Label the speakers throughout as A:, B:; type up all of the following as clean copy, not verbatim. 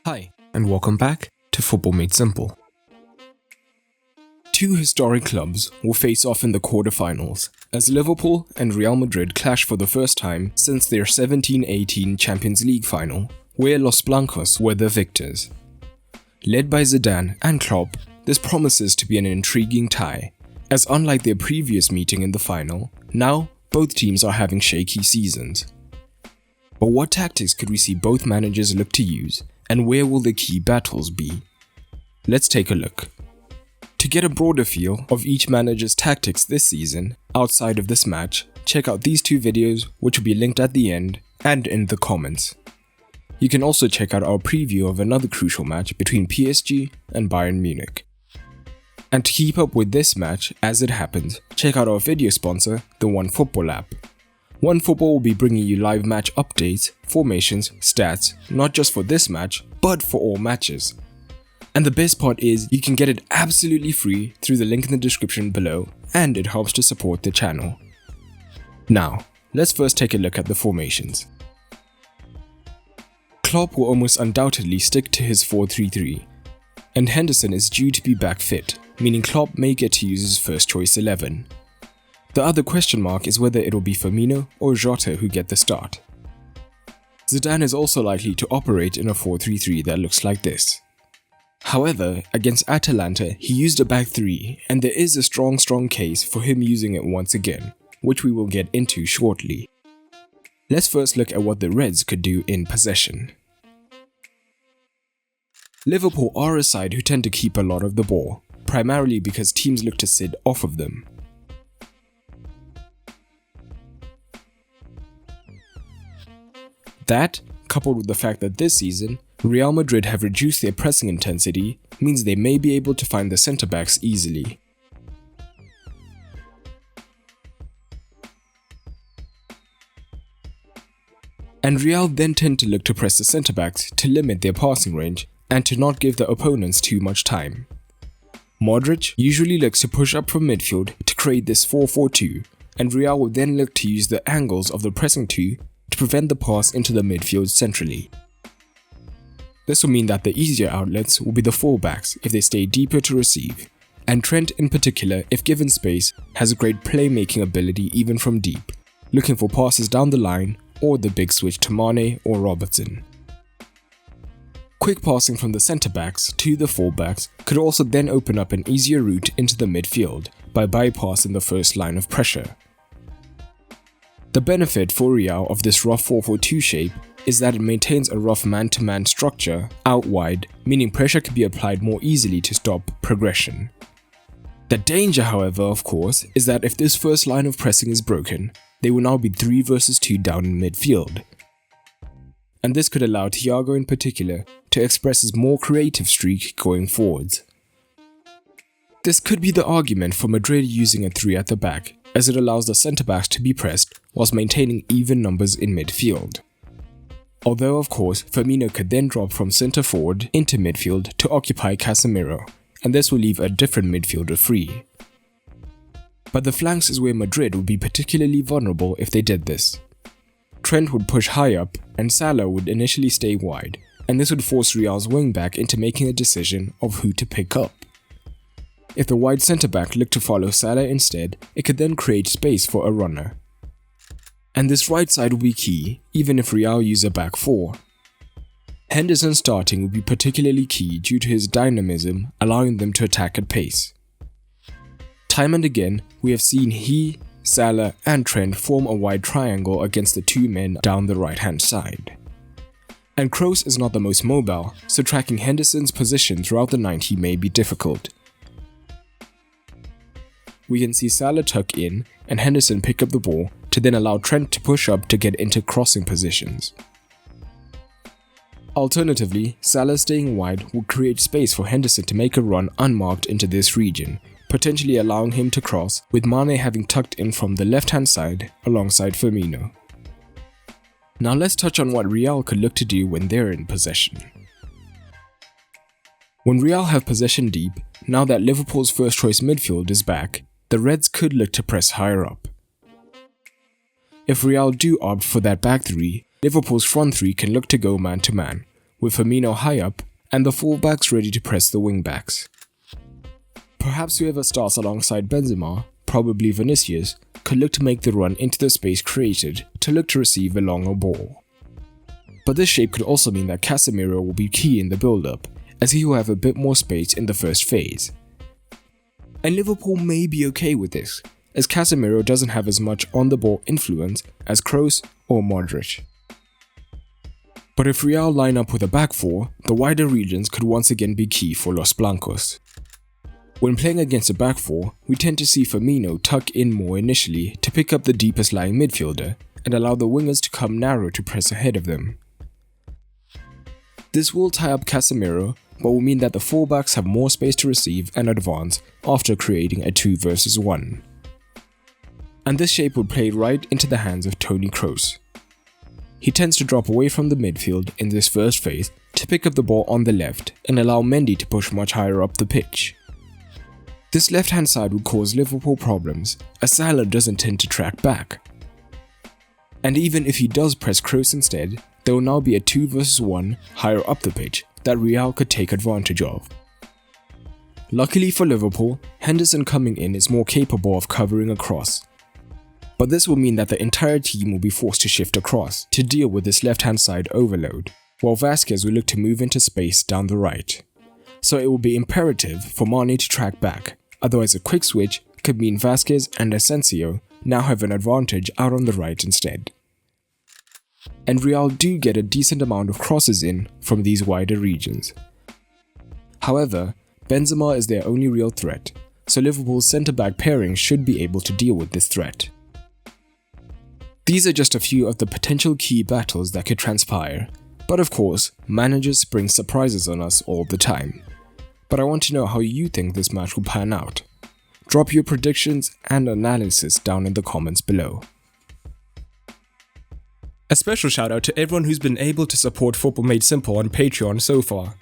A: Hi, and welcome back to Football Made Simple. Two historic clubs will face off in the quarterfinals as Liverpool and Real Madrid clash for the first time since their 17-18 Champions League final, where Los Blancos were the victors. Led by Zidane and Klopp, this promises to be an intriguing tie, as unlike their previous meeting in the final, now both teams are having shaky seasons. But what tactics could we see both managers look to use, and where will the key battles be? Let's take a look. To get a broader feel of each manager's tactics this season, outside of this match, check out these two videos, which will be linked at the end and in the comments. You can also check out our preview of another crucial match between PSG and Bayern Munich. And to keep up with this match as it happens, check out our video sponsor, the OneFootball app. OneFootball will be bringing you live match updates, formations, stats, not just for this match, but for all matches. And the best part is, you can get it absolutely free through the link in the description below, and it helps to support the channel. Now, let's first take a look at the formations. Klopp will almost undoubtedly stick to his 4-3-3, and Henderson is due to be back fit, meaning Klopp may get to use his first choice 11. The other question mark is whether it will be Firmino or Jota who get the start. Zidane is also likely to operate in a 4-3-3 that looks like this. However, against Atalanta, he used a back three, and there is a strong case for him using it once again, which we will get into shortly. Let's first look at what the Reds could do in possession. Liverpool are a side who tend to keep a lot of the ball, primarily because teams look to sit off of them. That, coupled with the fact that this season, Real Madrid have reduced their pressing intensity, means they may be able to find the centre-backs easily. And Real then tend to look to press the centre-backs to limit their passing range and to not give the opponents too much time. Modric usually looks to push up from midfield to create this 4-4-2, and Real will then look to use the angles of the pressing two to prevent the pass into the midfield centrally. This will mean that the easier outlets will be the fullbacks if they stay deeper to receive, and Trent in particular, if given space, has a great playmaking ability even from deep, looking for passes down the line or the big switch to Mane or Robertson. Quick passing from the centre-backs to the fullbacks could also then open up an easier route into the midfield by bypassing the first line of pressure. The benefit for Real of this rough 4-4-2 shape is that it maintains a rough man-to-man structure out wide, meaning pressure can be applied more easily to stop progression. The danger, however, of course, is that if this first line of pressing is broken, they will now be 3 versus 2 down in midfield. And this could allow Thiago in particular to express his more creative streak going forwards. This could be the argument for Madrid using a 3 at the back, as it allows the centre-backs to be pressed whilst maintaining even numbers in midfield. Although of course, Firmino could then drop from centre forward into midfield to occupy Casemiro, and this will leave a different midfielder free. But the flanks is where Madrid would be particularly vulnerable if they did this. Trent would push high up and Salah would initially stay wide, and this would force Real's wing-back into making a decision of who to pick up. If the wide centre-back looked to follow Salah instead, it could then create space for a runner. And this right side will be key, even if Real use a back 4. Henderson starting will be particularly key due to his dynamism, allowing them to attack at pace. Time and again, we have seen he, Salah and Trent form a wide triangle against the two men down the right-hand side. And Kroos is not the most mobile, so tracking Henderson's position throughout the 90 may be difficult. We can see Salah tuck in and Henderson pick up the ball to then allow Trent to push up to get into crossing positions. Alternatively, Salah staying wide will create space for Henderson to make a run unmarked into this region, potentially allowing him to cross, with Mane having tucked in from the left-hand side alongside Firmino. Now let's touch on what Real could look to do when they're in possession. When Real have possession deep, now that Liverpool's first choice midfield is back, the Reds could look to press higher up. If Real do opt for that back 3, Liverpool's front 3 can look to go man to man, with Firmino high up and the fullbacks ready to press the wingbacks. Perhaps whoever starts alongside Benzema, probably Vinicius, could look to make the run into the space created to look to receive a longer ball. But this shape could also mean that Casemiro will be key in the build-up, as he will have a bit more space in the first phase. And Liverpool may be okay with this, as Casemiro doesn't have as much on-the-ball influence as Kroos or Modric. But if Real line up with a back four, the wider regions could once again be key for Los Blancos. When playing against a back four, we tend to see Firmino tuck in more initially to pick up the deepest lying midfielder and allow the wingers to come narrow to press ahead of them. This will tie up Casemiro, but will mean that the fullbacks have more space to receive and advance after creating a 2 versus 1. And this shape would play right into the hands of Toni Kroos. He tends to drop away from the midfield in this first phase to pick up the ball on the left and allow Mendy to push much higher up the pitch. This left-hand side would cause Liverpool problems, as Salah doesn't tend to track back. And even if he does press Kroos instead, there will now be a 2 versus 1 higher up the pitch that Real could take advantage of. Luckily for Liverpool, Henderson coming in is more capable of covering across. But this will mean that the entire team will be forced to shift across to deal with this left-hand side overload, while Vasquez will look to move into space down the right. So it will be imperative for Mane to track back, otherwise a quick switch could mean Vasquez and Asensio now have an advantage out on the right instead. And Real do get a decent amount of crosses in from these wider regions. However, Benzema is their only real threat, so Liverpool's centre-back pairing should be able to deal with this threat. These are just a few of the potential key battles that could transpire, but of course, managers spring surprises on us all the time. But I want to know how you think this match will pan out. Drop your predictions and analysis down in the comments below. A special shout out to everyone who's been able to support Football Made Simple on Patreon so far.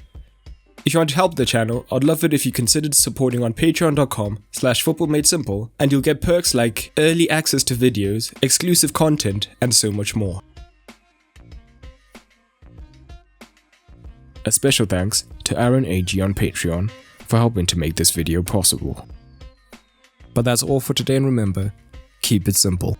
A: If you want to help the channel, I'd love it if you considered supporting on patreon.com/footballmadesimple and you'll get perks like early access to videos, exclusive content, and so much more. A special thanks to Aaron AG on Patreon for helping to make this video possible. But that's all for today, and remember, keep it simple.